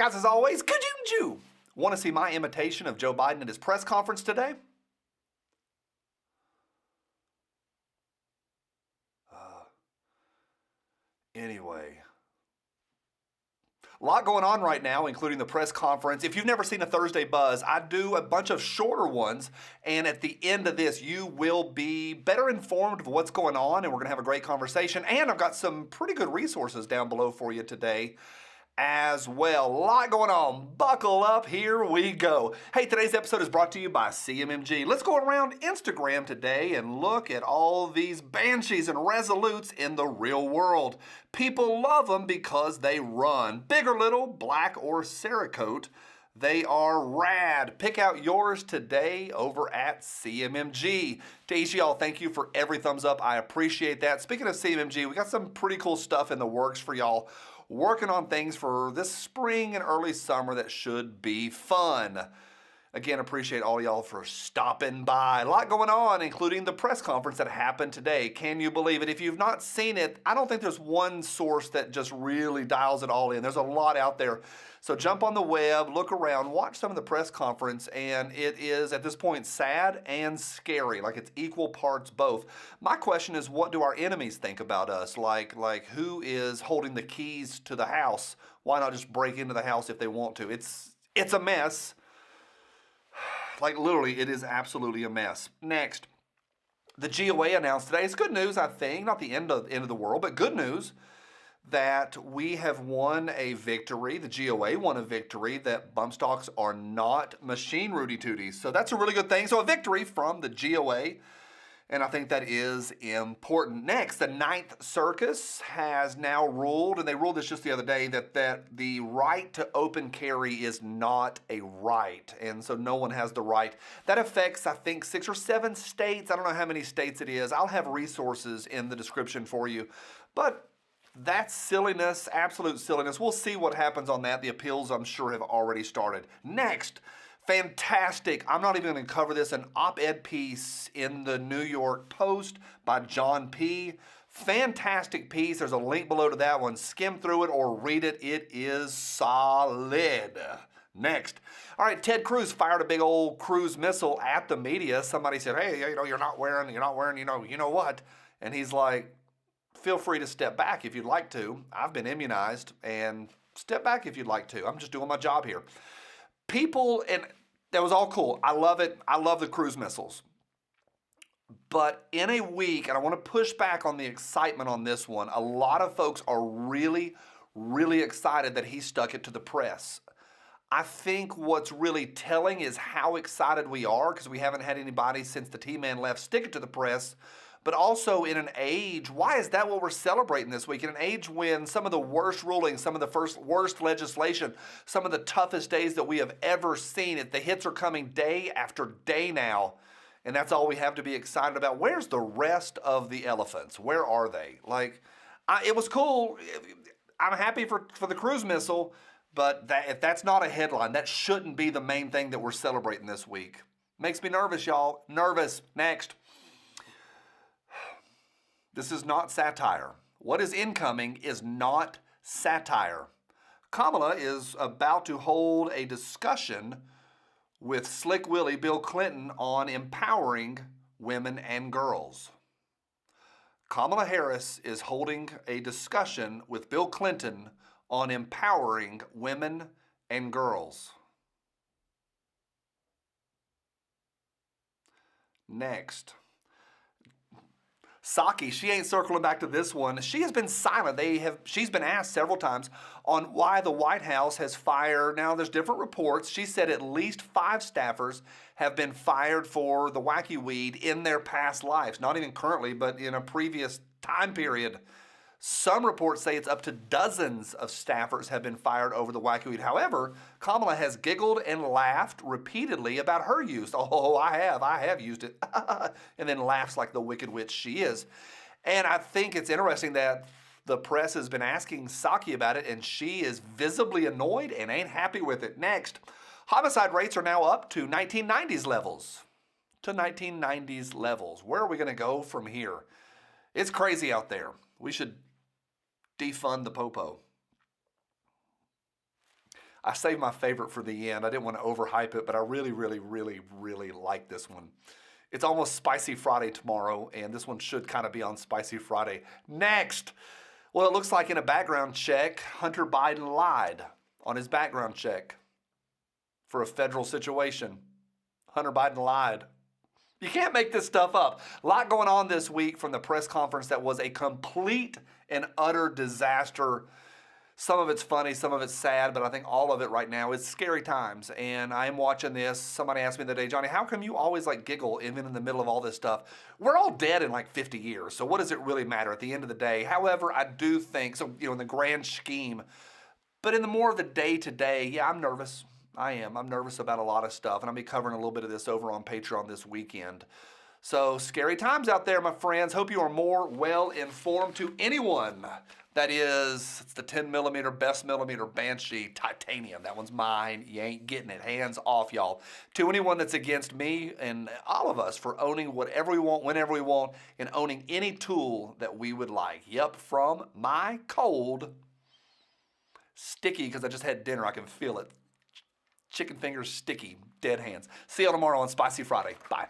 guys, as always, ka-choo-choo. Want to see my imitation of Joe Biden at his press conference today? Anyway. A lot going on right now, including the press conference. If you've never seen a Thursday Buzz, I do a bunch of shorter ones, and at the end of this, you will be better informed of what's going on, and we're going to have a great conversation. And I've got some pretty good resources down below for you today as well. A lot going on. Buckle up. Here we go. Hey, today's episode is brought to you by CMMG. Let's go around Instagram today and look at all these banshees and resolutes in the real world. People love them because they run. Big or little, black or Cerakote, they are rad. Pick out yours today over at CMMG. To each of y'all, thank you for every thumbs up. I appreciate that. Speaking of CMMG, we got some pretty cool stuff in the works for y'all. Working on things for this spring and early summer that should be fun. Again, appreciate all y'all for stopping by. A lot going on, including the press conference that happened today. Can you believe it? If you've not seen it, I don't think there's one source that just really dials it all in. There's a lot out there. So jump on the web, look around, watch some of the press conference, and it is, at this point, sad and scary. Like, it's equal parts both. My question is, what do our enemies think about us? Like who is holding the keys to the house? Why not just break into the house if they want to? It's a mess. Like, literally, it is absolutely a mess. Next, the GOA announced today, it's good news, I think, not the end of the world, but good news that we have won a victory. The GOA won a victory that bump stocks are not machine Rudy Tooties. So that's a really good thing. So a victory from the GOA. And I think that is important. Next, the Ninth Circus has now ruled, and they ruled this just the other day, that the right to open carry is not a right. And so no one has the right. That affects, I think, 6 or 7 states. I don't know how many states it is. I'll have resources in the description for you. But that's silliness, absolute silliness. We'll see what happens on that. The appeals, I'm sure, have already started. Next, fantastic, I'm not even going to cover this, an op-ed piece in the New York Post by John P. Fantastic piece. There's a link below to that one. Skim through it or read it. It is solid. Next. All right, Ted Cruz fired a big old cruise missile at the media. Somebody said, hey, you're not wearing, you know what? And he's like, feel free to step back if you'd like to. I've been immunized, and step back if you'd like to. I'm just doing my job here. People, and that was all cool. I love it. I love the cruise missiles. But in a week, and I want to push back on the excitement on this one, a lot of folks are really, really excited that he stuck it to the press. I think what's really telling is how excited we are, because we haven't had anybody since the T-Man left stick it to the press. But also in an age, why is that what we're celebrating this week? In an age when some of the worst rulings, some of the worst legislation, some of the toughest days that we have ever seen, the hits are coming day after day now. And that's all we have to be excited about. Where's the rest of the elephants? Where are they? It was cool. I'm happy for the cruise missile, but if that's not a headline, that shouldn't be the main thing that we're celebrating this week. Makes me nervous, y'all. Nervous. Next. This is not satire. What is incoming is not satire. Kamala is about to hold a discussion with Slick Willie Bill Clinton on empowering women and girls. Kamala Harris is holding a discussion with Bill Clinton on empowering women and girls. Next. Psaki, she ain't circling back to this one. She has been silent. She's been asked several times on why the White House has fired. Now, there's different reports. She said at least 5 staffers have been fired for the wacky weed in their past lives. Not even currently, but in a previous time period. Some reports say it's up to dozens of staffers have been fired over the wacky weed. However, Kamala has giggled and laughed repeatedly about her use. Oh, I have used it. And then laughs like the wicked witch she is. And I think it's interesting that the press has been asking Psaki about it, and she is visibly annoyed and ain't happy with it. Next, homicide rates are now up to 1990s levels. Where are we going to go from here? It's crazy out there. We should defund the popo. I saved my favorite for the end. I didn't want to overhype it, but I really, really, really, really like this one. It's almost Spicy Friday tomorrow, and this one should kind of be on Spicy Friday. Next, well, it looks like in a background check, Hunter Biden lied on his background check for a federal situation. Hunter Biden lied. You can't make this stuff up. A lot going on this week from the press conference that was a complete and utter disaster. Some of it's funny, some of it's sad, but I think all of it right now is scary times. And I am watching this. Somebody asked me the other day, Johnny, how come you always like giggle even in the middle of all this stuff? We're all dead in like 50 years. So what does it really matter at the end of the day? However, I do think, so, in the grand scheme, but in the more of the day-to-day, yeah, I'm nervous. I am. I'm nervous about a lot of stuff. And I'll be covering a little bit of this over on Patreon this weekend. So scary times out there, my friends. Hope you are more well-informed. To anyone that is, it's the 10 millimeter, best millimeter Banshee titanium. That one's mine. You ain't getting it. Hands off, y'all. To anyone that's against me and all of us for owning whatever we want, whenever we want, and owning any tool that we would like. Yep, from my cold, sticky, because I just had dinner. I can feel it. Chicken fingers sticky, dead hands. See y'all tomorrow on Spicy Friday. Bye.